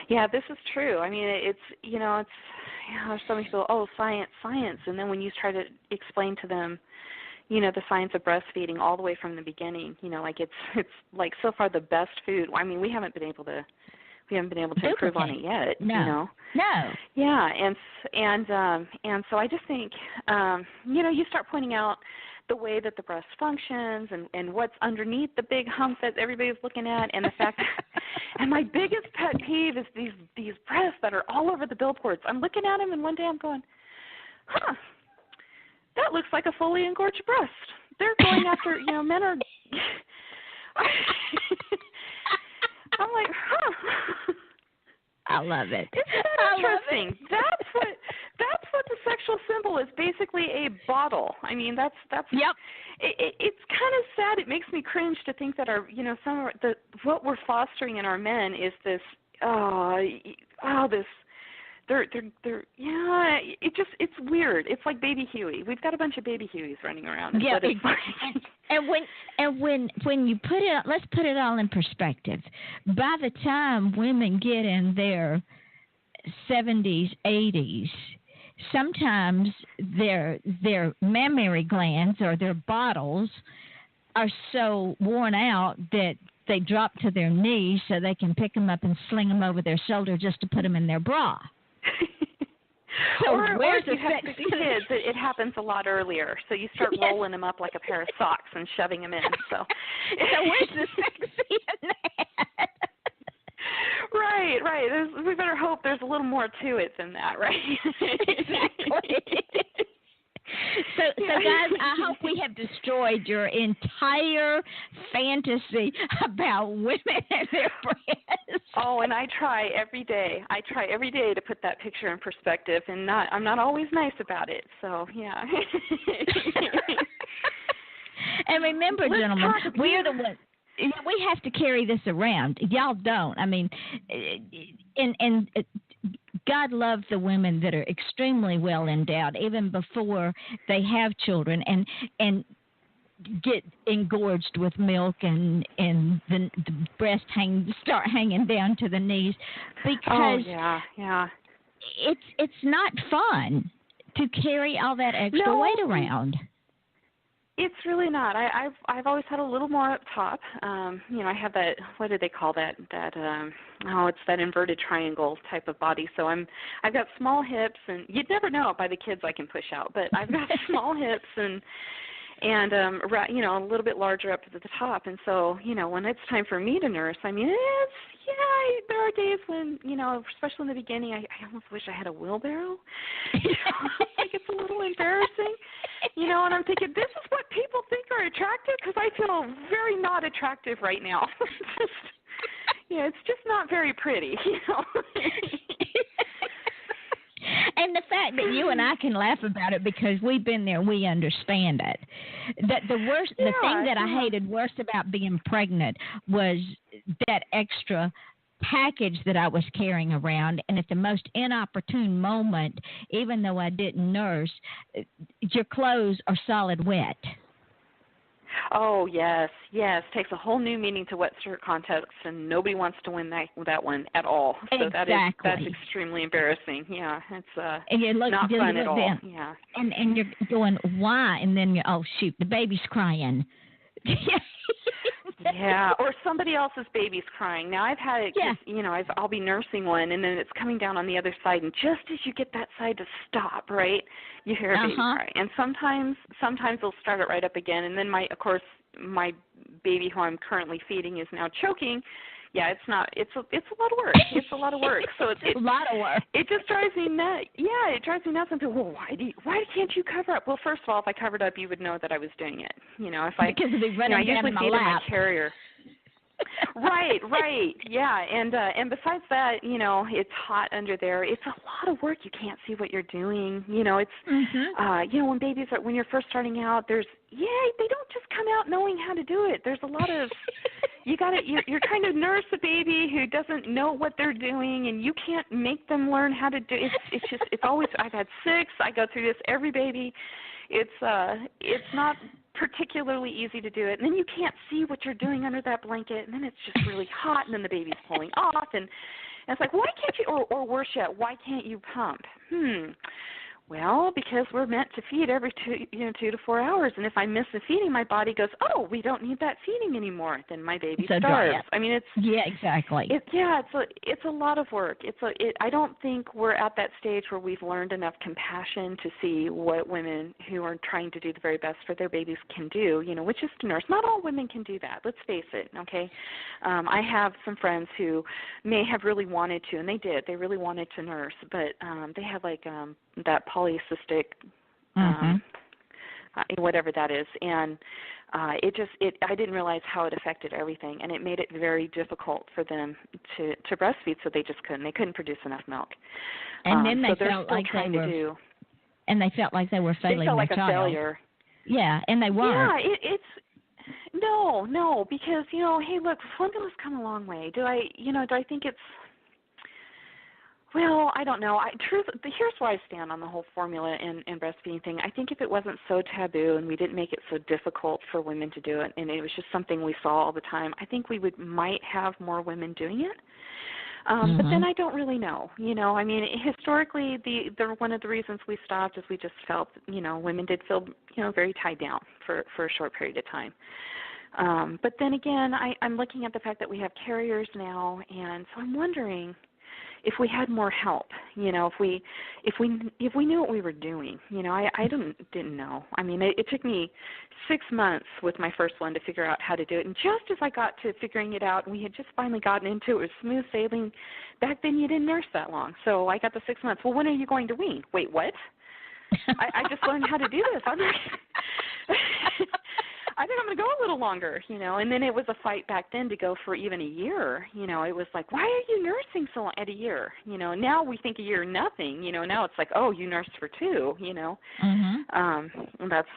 Yeah, this is true. I mean, it's there's so many people, science, and then when you try to explain to them, the science of breastfeeding all the way from the beginning, like it's like so far the best food. I mean, we haven't been able to improve on it yet. No. Yeah, and so I just think, you start pointing out the way that the breast functions and what's underneath the big hump that everybody's looking at, and the fact and my biggest pet peeve is these breasts that are all over the billboards. I'm looking at them, and one day I'm going, that looks like a fully engorged breast. They're going after, men are I'm like, I love it. Isn't that interesting? That's what the sexual symbol is, basically a bottle. I mean, that's Yep. It's kind of sad. It makes me cringe to think that our, what we're fostering in our men is this it's weird. It's like baby Huey. We've got a bunch of baby Hueys running around. Yeah, and when you put it, let's put it all in perspective. By the time women get in their 70s, 80s, sometimes their mammary glands or their bottles are so worn out that they drop to their knees so they can pick them up and sling them over their shoulder just to put them in their bra. So or where's if you have six kids, it happens a lot earlier. So you start rolling them up like a pair of socks and shoving them in. So where's the sexy in that? Right. We better hope there's a little more to it than that, right? Exactly. So guys, I hope we have destroyed your entire fantasy about women and their breasts. Oh, and I try every day. To put that picture in perspective, and I'm not always nice about it. So, yeah. And remember, gentlemen, we are the ones. We have to carry this around. Y'all don't. I mean, and God loves the women that are extremely well endowed, even before they have children, and get engorged with milk, and the breast start hanging down to the knees, because it's not fun to carry all that extra weight around. It's really not. I've always had a little more up top. I have that. What do they call that? It's that inverted triangle type of body. So I've got small hips, and you'd never know it by the kids I can push out. But I've got small hips and a little bit larger up at the top. And so when it's time for me to nurse, I mean, there are days when especially in the beginning, I almost wish I had a wheelbarrow. Like it's a little embarrassing. And I'm thinking, this is what people think are attractive, because I feel very not attractive right now. It's just not very pretty, And the fact that you and I can laugh about it because we've been there, we understand it. That the thing that I hated worst about being pregnant was that extra package that I was carrying around, and at the most inopportune moment, even though I didn't nurse, your clothes are solid wet. Oh, yes. Takes a whole new meaning to wetsuit contests, and nobody wants to win that one at all. So exactly. that's extremely embarrassing. Yeah, it's and not fun at all. Down. Yeah. And you're going, why? And then you're, oh, shoot, the baby's crying. Yeah, or somebody else's baby's crying. Now, I've had it, I'll be nursing one, and then it's coming down on the other side, and just as you get that side to stop, right, you hear a baby cry. And sometimes they'll start it right up again, and then my baby who I'm currently feeding is now choking. Yeah, it's a lot of work. It's a lot of work. So it's a lot of work. It just drives me nuts. Yeah, it drives me nuts. And people, well, why can't you cover up? Well, first of all, if I covered up, you would know that I was doing it. If I because it'd be running I usually down feed my in lap. my carrier. Right. Yeah, and besides that, it's hot under there. It's a lot of work. You can't see what you're doing. It's when you're first starting out, they don't just come out knowing how to do it. There's a lot of you're trying to nurse a baby who doesn't know what they're doing, and you can't make them learn how to do it. It's always, I've had 6, I go through this every baby. It's not particularly easy to do it, and then you can't see what you're doing under that blanket, and then it's just really hot, and then the baby's pulling off, and it's like, why can't you, or worse yet, why can't you pump? Well, because we're meant to feed every 2 to 4 hours, and if I miss the feeding, my body goes, oh, we don't need that feeding anymore. Then my baby starves. I mean, it's exactly. It's a lot of work. I don't think we're at that stage where we've learned enough compassion to see what women who are trying to do the very best for their babies can do. Which is to nurse. Not all women can do that. Let's face it. Okay, I have some friends who may have really wanted to, and they did. They really wanted to nurse, but they had that polycystic, whatever that is, and I didn't realize how it affected everything, and it made it very difficult for them to breastfeed, so they just couldn't. They couldn't produce enough milk. And then so they felt like they were, and they felt like they were failing they felt like their a child. failure. Yeah, and they weren't. Yeah, no, because hey, look, formula's come a long way. Do I think it's? Well, I don't know. Here's where I stand on the whole formula and breastfeeding thing. I think if it wasn't so taboo and we didn't make it so difficult for women to do it, and it was just something we saw all the time, I think we might have more women doing it. But then I don't really know. I mean, historically, one of the reasons we stopped is we just felt, women did feel, very tied down for a short period of time. But then again, I'm looking at the fact that we have carriers now, and so I'm wondering if we had more help, if we knew what we were doing, I didn't know. I mean, it took me 6 months with my first one to figure out how to do it, and just as I got to figuring it out, and we had just finally gotten into it, it was smooth sailing. Back then, you didn't nurse that long, so I got the 6 months. Well, when are you going to wean? Wait, what? I just learned how to do this. I'm like, I think I'm going to go a little longer, and then it was a fight back then to go for even a year. It was like, why are you nursing so long at a year? Now we think a year nothing. Now it's like, oh, you nursed for 2.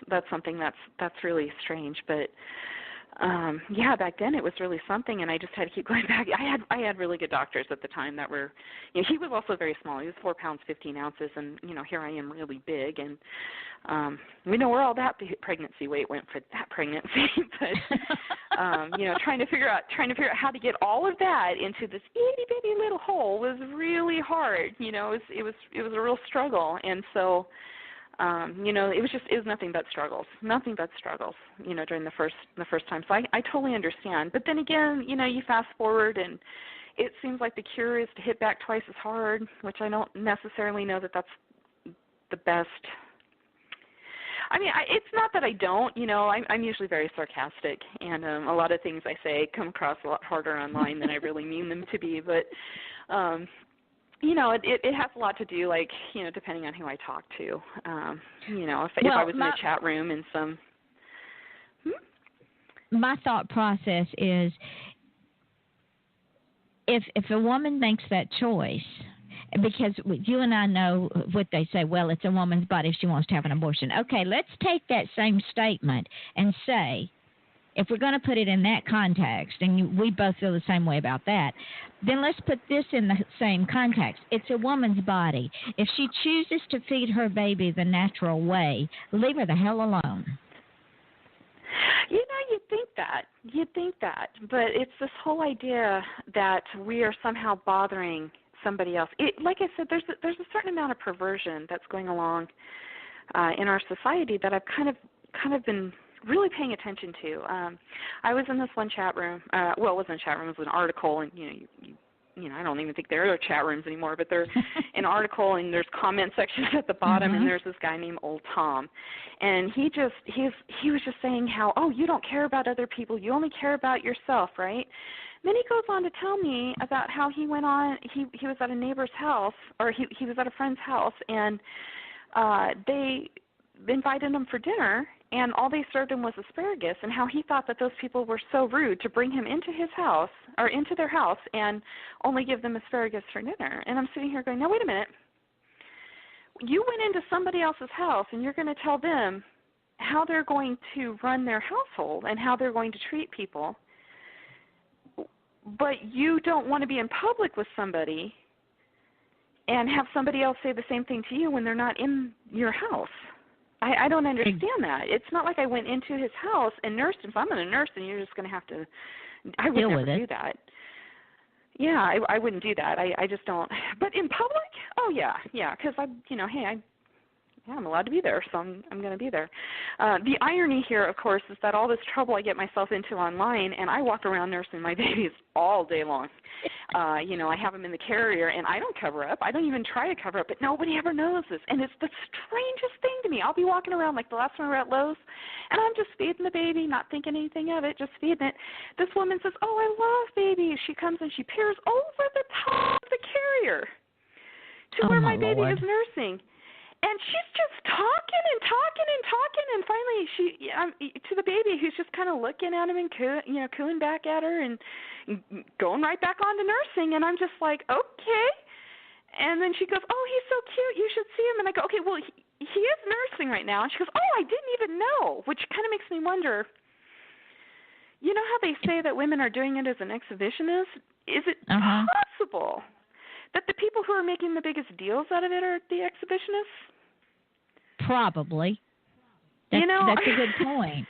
That's something that's really strange, but. Back then it was really something, and I just had to keep going back. I had really good doctors at the time that were, he was also very small. He was 4 pounds 15 ounces, and here I am really big, and we know where all that pregnancy weight went for that pregnancy, but trying to figure out how to get all of that into this itty bitty little hole was really hard. It was a real struggle, and so. It was nothing but struggles, during the first time. So I totally understand. But then again, you fast forward and it seems like the cure is to hit back twice as hard, which I don't necessarily know that that's the best. I mean, it's not that I don't, I'm usually very sarcastic, and a lot of things I say come across a lot harder online than I really mean them to be, but it has a lot to do, depending on who I talk to. If I was in a chat room and some. My thought process is, if a woman makes that choice, because you and I know what they say, well, it's a woman's body if she wants to have an abortion. Okay, let's take that same statement and say, if we're going to put it in that context, and we both feel the same way about that, then let's put this in the same context. It's a woman's body. If she chooses to feed her baby the natural way, leave her the hell alone. You'd think that. But it's this whole idea that we are somehow bothering somebody else. Like I said, there's a certain amount of perversion that's going along in our society that I've kind of been really paying attention to. I was in this one chat room. It wasn't a chat room. It was an article, and I don't even think there are chat rooms anymore. But they're an article, and there's comment sections at the bottom, and there's this guy named Old Tom, and he was just saying how, oh, you don't care about other people, you only care about yourself, right? Then he goes on to tell me about how he went on. He was at a neighbor's house, or he was at a friend's house, and they invited him for dinner. And all they served him was asparagus, and how he thought that those people were so rude to bring him into his house, or into their house, and only give them asparagus for dinner. And I'm sitting here going, now, wait a minute. You went into somebody else's house, and you're going to tell them how they're going to run their household and how they're going to treat people. but you don't want to be in public with somebody and have somebody else say the same thing to you when they're not in your house. I don't understand that. It's not like I went into his house and nursed him. If I'm going to nurse him, you're just going to have to – I would never do that. Yeah, I wouldn't do that. I just don't. But in public, oh, yeah, because I'm allowed to be there, so I'm going to be there. The irony here, of course, is that all this trouble I get myself into online, and I walk around nursing my babies all day long. I have them in the carrier, and I don't cover up. I don't even try to cover up, but nobody ever knows this. And it's the strangest thing to me. I'll be walking around like the last time we were at Lowe's, and I'm just feeding the baby, not thinking anything of it, just feeding it. This woman says, "Oh, I love babies." She comes and she peers over the top of the carrier to where my baby is nursing. And she's just talking, and finally to the baby, who's just kind of looking at him and cooing back at her and going right back on to nursing. And I'm just like, okay. And then she goes, "Oh, he's so cute. You should see him." And I go, "Okay, well, he is nursing right now." And she goes, "Oh, I didn't even know," which kind of makes me wonder. You know how they say that women are doing it as an exhibitionist? Is it possible that the people who are making the biggest deals out of it are the exhibitionists? Probably. That's a good point.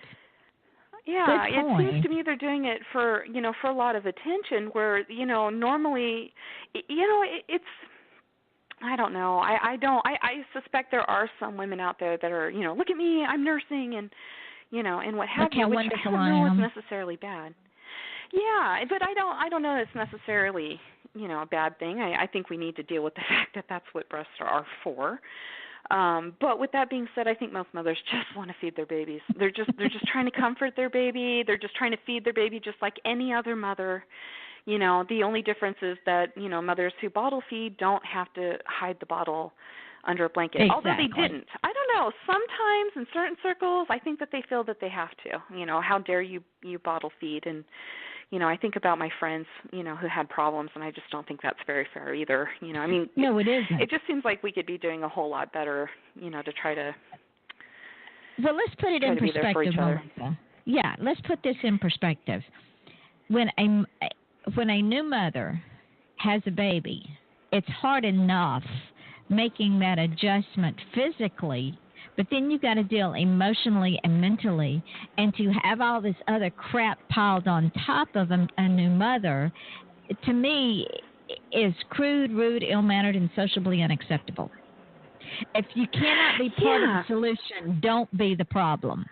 Yeah, it seems to me they're doing it for a lot of attention where, normally, it's, I don't know. I suspect there are some women out there that are, look at me, I'm nursing and, and what have you, which I don't know is necessarily bad. Yeah, but I don't know it's necessarily, a bad thing. I think we need to deal with the fact that that's what breasts are for. But with that being said, I think most mothers just want to feed their babies. They're just trying to comfort their baby. They're just trying to feed their baby just like any other mother. The only difference is that, mothers who bottle feed don't have to hide the bottle under a blanket. Exactly. Although they didn't. I don't know. Sometimes in certain circles, I think that they feel that they have to. How dare you bottle feed? And I think about my friends, who had problems, and I just don't think that's very fair either. No, it isn't. It just seems like we could be doing a whole lot better, to try to. Well, let's put it in perspective, Melissa. Yeah, let's put this in perspective. When a new mother has a baby, it's hard enough making that adjustment physically. But then you got to deal emotionally and mentally, and to have all this other crap piled on top of a new mother, to me, is crude, rude, ill-mannered, and sociably unacceptable. If you cannot be part of the solution, don't be the problem.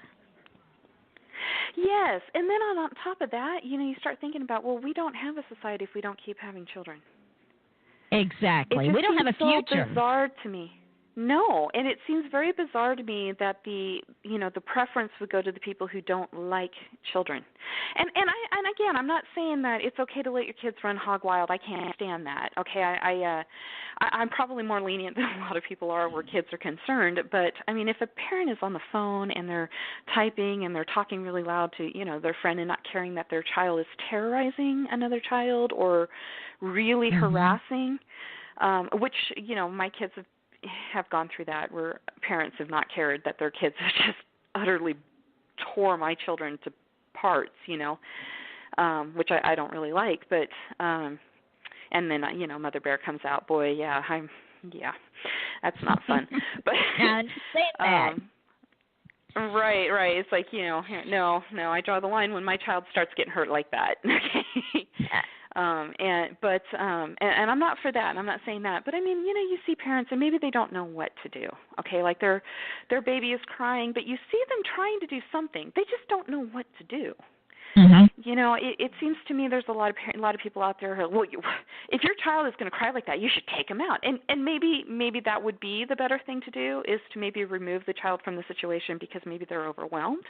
Yes, and then on top of that, you start thinking about, well, we don't have a society if we don't keep having children. Exactly. We don't have a future. It's so bizarre to me. No, and it seems very bizarre to me that the preference would go to the people who don't like children. And again, I'm not saying that it's okay to let your kids run hog wild. I can't stand that. Okay, I'm probably more lenient than a lot of people are where kids are concerned. But I mean, if a parent is on the phone and they're typing and they're talking really loud to their friend and not caring that their child is terrorizing another child or really harassing, which my kids have gone through that, where parents have not cared that their kids have just utterly tore my children to parts, which I don't really like. But and then Mother Bear comes out. Boy, that's not fun. But I understand that. Right. It's like no, I draw the line when my child starts getting hurt like that. Okay. And I'm not for that. I'm not saying that. But I mean, you see parents and maybe they don't know what to do. Okay, like their baby is crying, but you see them trying to do something. They just don't know what to do. Mm-hmm. It seems to me there's a lot of people out there who, well, if your child is going to cry like that, you should take them out. And maybe that would be the better thing to do, is to maybe remove the child from the situation because maybe they're overwhelmed.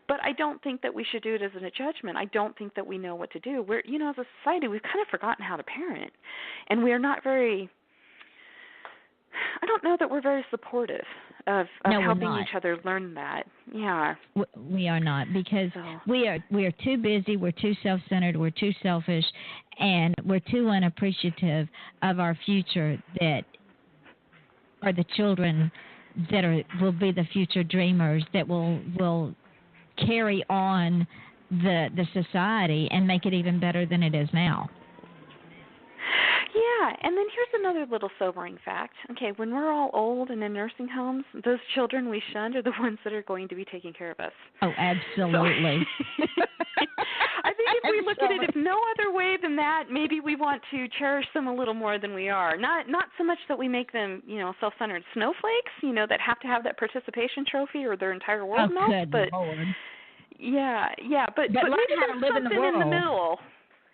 But I don't think that we should do it as a judgment. I don't think that we know what to do. We're, as a society, we've kind of forgotten how to parent, and we are not very. I don't know that we're very supportive of helping each other learn that. Yeah. We are not, because we are too busy, we're too self-centered, we're too selfish, and we're too unappreciative of our future that are the children that will be the future dreamers that will carry on the society and make it even better than it is now. Yeah, and then here's another little sobering fact. Okay, when we're all old and in nursing homes, those children we shunned are the ones that are going to be taking care of us. Oh, absolutely. So, I think if we look at it, if no other way than that, maybe we want to cherish them a little more than we are. Not so much that we make them, self-centered snowflakes, that have to have that participation trophy or their entire world melts. Good but Lord. Yeah, but learn maybe how to there's live in the something world. in the middle.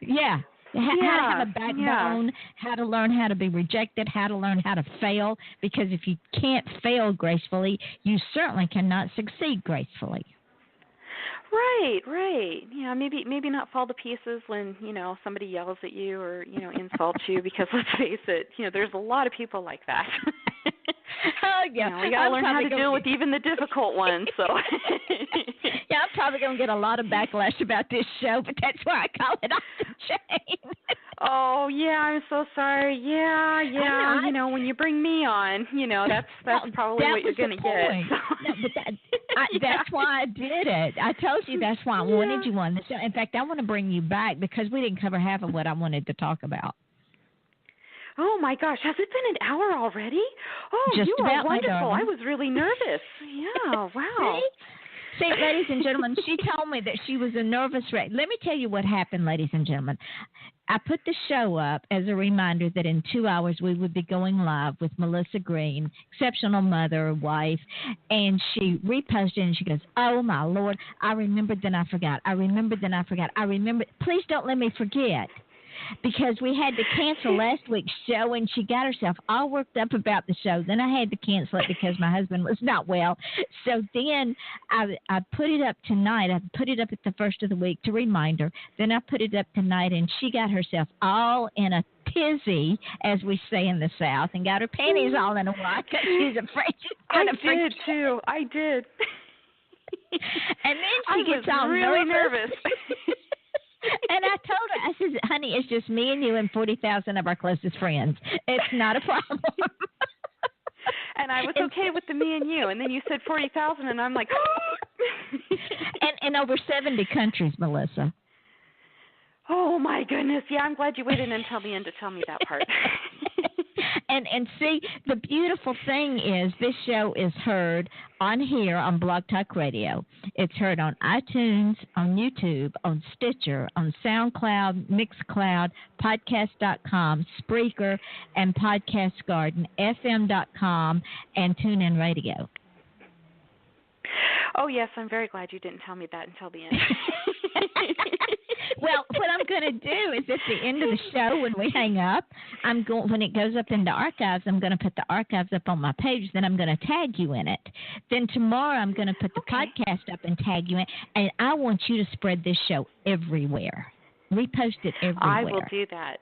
Yeah. How to have a backbone, how to learn how to be rejected, how to learn how to fail. Because if you can't fail gracefully, you certainly cannot succeed gracefully. Right. Yeah, maybe not fall to pieces when, somebody yells at you or, insults you, because let's face it, there's a lot of people like that. Oh, yeah. We got to learn how to deal with even the difficult ones, so. Yeah, I'm probably going to get a lot of backlash about this show, but that's why I call it Off the Chain. Oh, yeah, I'm so sorry. Yeah, when you bring me on, that's probably what you're going to get. No, but that's why I did it. I told you that's why I wanted you on the show. In fact, I want to bring you back because we didn't cover half of what I wanted to talk about. Oh, my gosh. Has it been an hour already? Oh, Just you about, are wonderful. I was really nervous. Yeah, wow. See, ladies and gentlemen, she told me that she was a nervous wreck. Let me tell you what happened, ladies and gentlemen. I put the show up as a reminder that in 2 hours we would be going live with Melissa Green, exceptional mother, wife, and she reposted and she goes, oh, my Lord, I remembered, then I forgot. I remembered, then I forgot. I remembered. Please don't let me forget. Because we had to cancel last week's show, and she got herself all worked up about the show. Then I had to cancel it because my husband was not well. So then I put it up tonight. I put it up at the first of the week to remind her. Then I put it up tonight, and she got herself all in a tizzy, as we say in the South, and got her panties all in a wad because she's afraid she's going to forget. I did, too. I did. And then she gets all really nervous. And I told her, I said, honey, it's just me and you and 40,000 of our closest friends. It's not a problem. And I was okay with the me and you. And then you said 40,000, and I'm like, and over 70 countries, Melissa. Oh, my goodness. Yeah, I'm glad you waited until the end to tell me that part. And see, the beautiful thing is this show is heard on here on Blog Talk Radio. It's heard on iTunes, on YouTube, on Stitcher, on SoundCloud, Mixcloud, Podcast.com, Spreaker, and Podcast Garden, FM.com, and TuneIn Radio. Oh, yes, I'm very glad you didn't tell me that until the end. Well, what I'm going to do is at the end of the show when we hang up, when it goes up into archives, I'm going to put the archives up on my page. Then I'm going to tag you in it. Then tomorrow I'm going to put the podcast up and tag you in. And I want you to spread this show everywhere. Repost it everywhere. I will do that.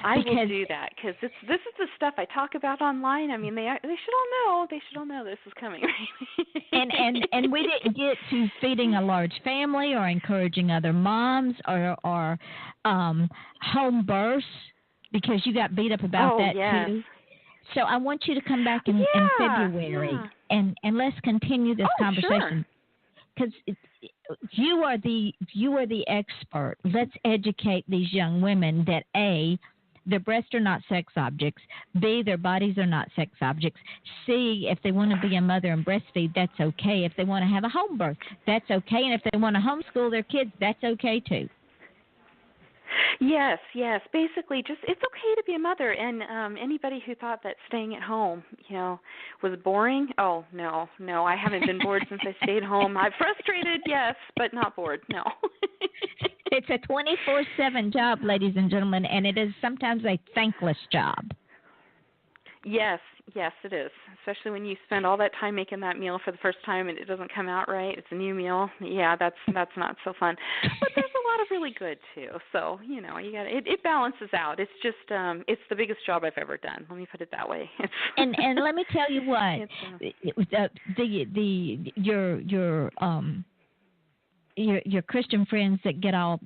I will do that because this is the stuff I talk about online. I mean, they should all know. They should all know this is coming. and we didn't get to feeding a large family or encouraging other moms or home births because you got beat up about that too. So I want you to come back in February and let's continue this conversation because you are the expert. Let's educate these young women that A, their breasts are not sex objects. B, their bodies are not sex objects. C, if they want to be a mother and breastfeed, that's okay. If they want to have a home birth, that's okay. And if they want to homeschool their kids, that's okay too. Yes. Basically, it's okay to be a mother. And anybody who thought that staying at home, was boring, oh, no, I haven't been bored since I stayed home. I'm frustrated, yes, but not bored, no. It's a 24/7 job, ladies and gentlemen, and it is sometimes a thankless job. Yes, it is, especially when you spend all that time making that meal for the first time and it doesn't come out right. It's a new meal. Yeah, that's not so fun. But there's a lot of really good too. So, you got it balances out. It's just it's the biggest job I've ever done. Let me put it that way. And let me tell you what, your Christian friends that get all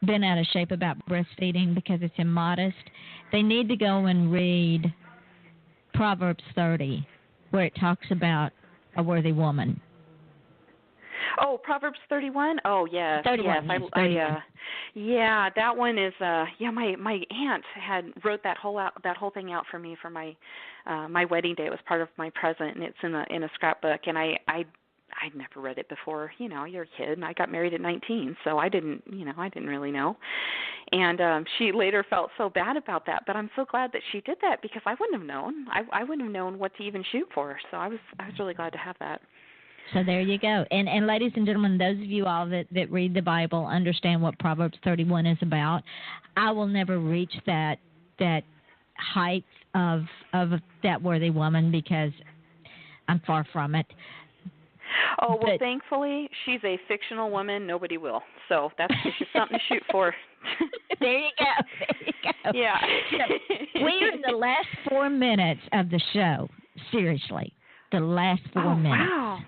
bent out of shape about breastfeeding because it's immodest, they need to go and read Proverbs 30, where it talks about a worthy woman. Oh, Proverbs 31. Oh, yes, 31, yes. yes, 31. Yeah, that one is. My aunt had wrote that whole thing out for me for my wedding day. It was part of my present, and it's in a scrapbook. And I'd never read it before. You know, you're a kid, and I got married at 19, so I didn't really know. And she later felt so bad about that, but I'm so glad that she did that because I wouldn't have known. I wouldn't have known what to even shoot for. So I was really glad to have that. So there you go. And ladies and gentlemen, those of you all that read the Bible understand what Proverbs 31 is about. I will never reach that height of that worthy woman because I'm far from it. Oh, well, thankfully, she's a fictional woman. Nobody will. So that's just something to shoot for. There you go. Yeah. So we're in the last 4 minutes of the show. Seriously, the last 4 minutes. Wow.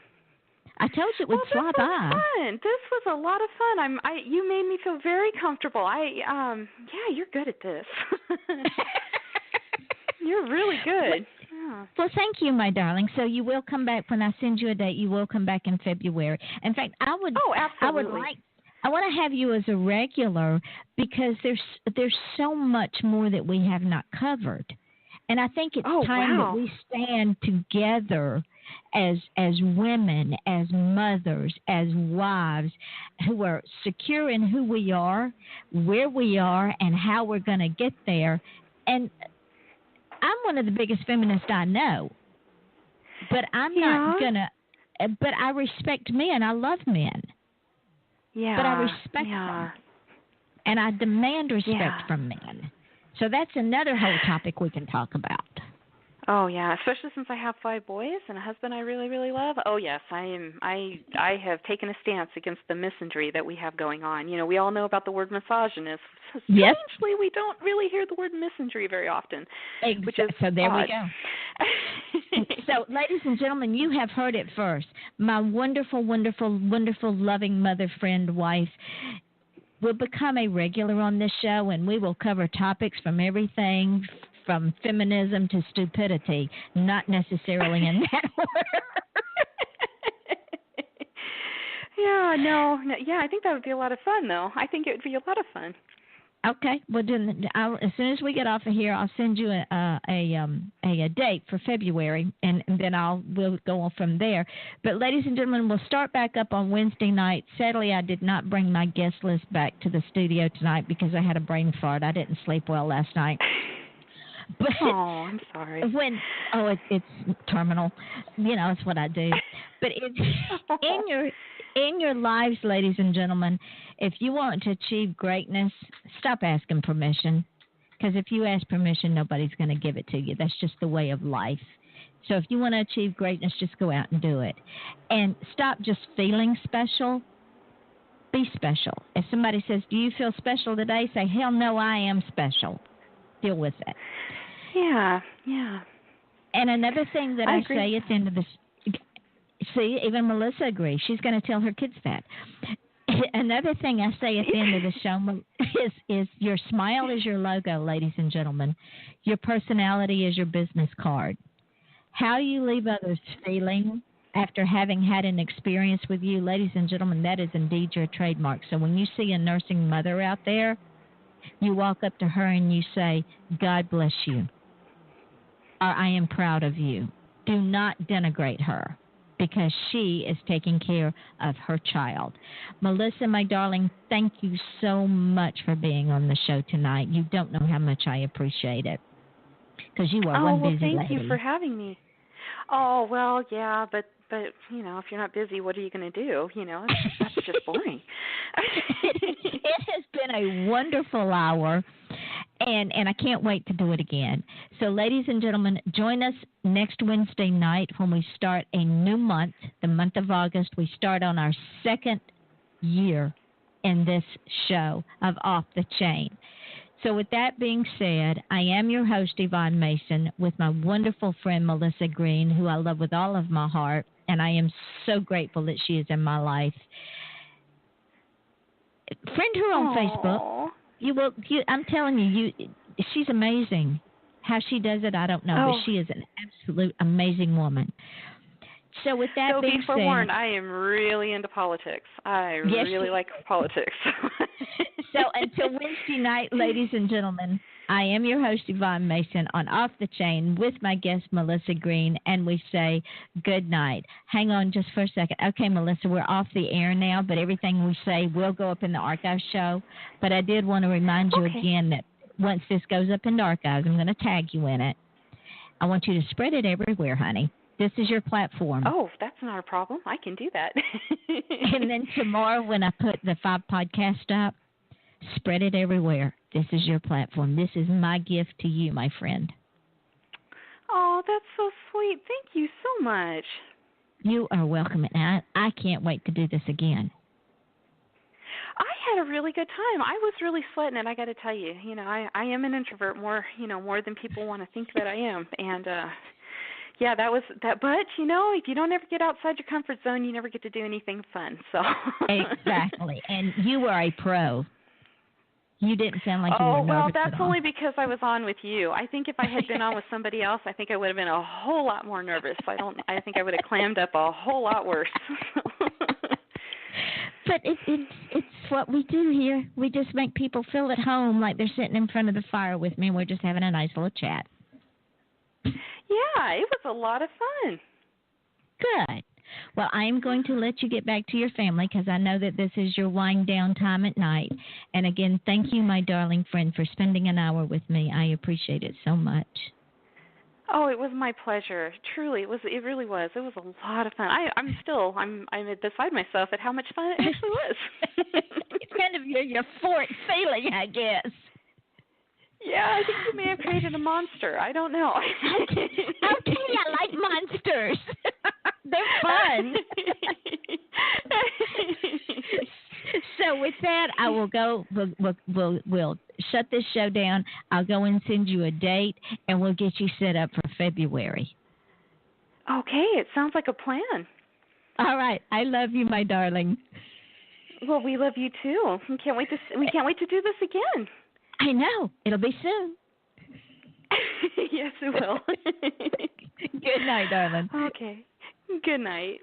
I told you it would fly by. Fun. This was a lot of fun. You made me feel very comfortable. Yeah, you're good at this. You're really good. Yeah. Well, thank you, my darling. So you will come back when I send you a date. You will come back in February. In fact, I would. Oh, absolutely. I want to have you as a regular because there's so much more that we have not covered, and I think it's time that we stand together as women, as mothers, as wives, who are secure in who we are, where we are, and how we're going to get there. And I'm one of the biggest feminists I know, but I'm not going to – but I respect men. I love men. Yeah. But I respect them. And I demand respect from men. So that's another whole topic we can talk about. Oh yeah, especially since I have 5 boys and a husband I really, really love. Oh yes, I have taken a stance against the misandry that we have going on. You know, we all know about the word misogynist. Yes. Strangely, we don't really hear the word misandry very often. Which is so there odd. we go. So, ladies and gentlemen, you have heard it first. My wonderful, wonderful, wonderful, loving mother, friend, wife will become a regular on this show, and we will cover topics from everything from feminism to stupidity, not necessarily in that order. Yeah, I think that would be a lot of fun, though. I think it would be a lot of fun. Okay, well, then as soon as we get off of here, I'll send you a date for February, and then we'll go on from there. But, ladies and gentlemen, we'll start back up on Wednesday night. Sadly, I did not bring my guest list back to the studio tonight because I had a brain fart. I didn't sleep well last night. But I'm sorry. It's terminal. You know, it's what I do. But in your lives, ladies and gentlemen, if you want to achieve greatness, stop asking permission. Because if you ask permission, nobody's going to give it to you. That's just the way of life. So if you want to achieve greatness, just go out and do it. And stop just feeling special. Be special. If somebody says, "Do you feel special today?" Say, "Hell no, I am special." Deal with it. Yeah. And another thing that I agree. say at the end of this, see, even Melissa agrees. She's going to tell her kids that. Another thing I say at the end of the show is your smile is your logo, ladies and gentlemen. Your personality is your business card. How you leave others feeling after having had an experience with you, ladies and gentlemen, that is indeed your trademark. So when you see a nursing mother out there, you walk up to her and you say, "God bless you," or "I am proud of you." Do not denigrate her because she is taking care of her child. Melissa, my darling, thank you so much for being on the show tonight. You don't know how much I appreciate it because you are one busy lady. Thank you for having me. Oh, well, yeah, but you know, if you're not busy, what are you going to do? You know, that's just boring. It has been a wonderful hour, and I can't wait to do it again. So, ladies and gentlemen, join us next Wednesday night when we start a new month, the month of August. We start on our 2nd year in this show of Off the Chain. So with that being said, I am your host, Yvonne Mason, with my wonderful friend, Melissa Green, who I love with all of my heart, and I am so grateful that she is in my life. Friend her on Facebook. I'm telling you, she's amazing. How she does it, I don't know, but she is an absolute amazing woman. So with that so being be forewarned, I am really into politics. I really like politics. So until Wednesday night, ladies and gentlemen, I am your host, Yvonne Mason, on Off the Chain with my guest, Melissa Green, and we say good night. Hang on just for a second. Okay, Melissa, we're off the air now, but everything we say will go up in the archive show. But I did want to remind you again that once this goes up in the archives, I'm going to tag you in it. I want you to spread it everywhere, honey. This is your platform. Oh, that's not a problem. I can do that. And then tomorrow when I put the 5 podcast up, spread it everywhere. This is your platform. This is my gift to you, my friend. Oh, that's so sweet. Thank you so much. You are welcome. And I can't wait to do this again. I had a really good time. I was really sweating it, I got to tell you. You know, I am an introvert more than people want to think that I am. And, yeah, that was that. But, you know, if you don't ever get outside your comfort zone, you never get to do anything fun. So Exactly. And you were a pro. You didn't sound like you were nervous. Oh, well, that's at all. only because I was on with you. I think if I had been on with somebody else, I think I would have been a whole lot more nervous. I think I would have clammed up a whole lot worse. But it's what we do here. We just make people feel at home like they're sitting in front of the fire with me, and we're just having a nice little chat. Yeah, it was a lot of fun. Good. Well, I'm going to let you get back to your family because I know that this is your wind down time at night. And again, thank you, my darling friend, for spending an hour with me. I appreciate it so much. Oh, it was my pleasure. Truly, it was. It really was. It was a lot of fun. I'm beside myself at how much fun it actually was. It's kind of your euphoric feeling, I guess. Yeah, I think you may have created a monster. I don't know. Okay, I like monsters. They're fun. So with that, I will go. We'll shut this show down. I'll go and send you a date, and we'll get you set up for February. Okay, it sounds like a plan. All right, I love you, my darling. Well, we love you too. We can't wait to do this again. I know. It'll be soon. Yes, it will. Good night, darling. Okay. Good night.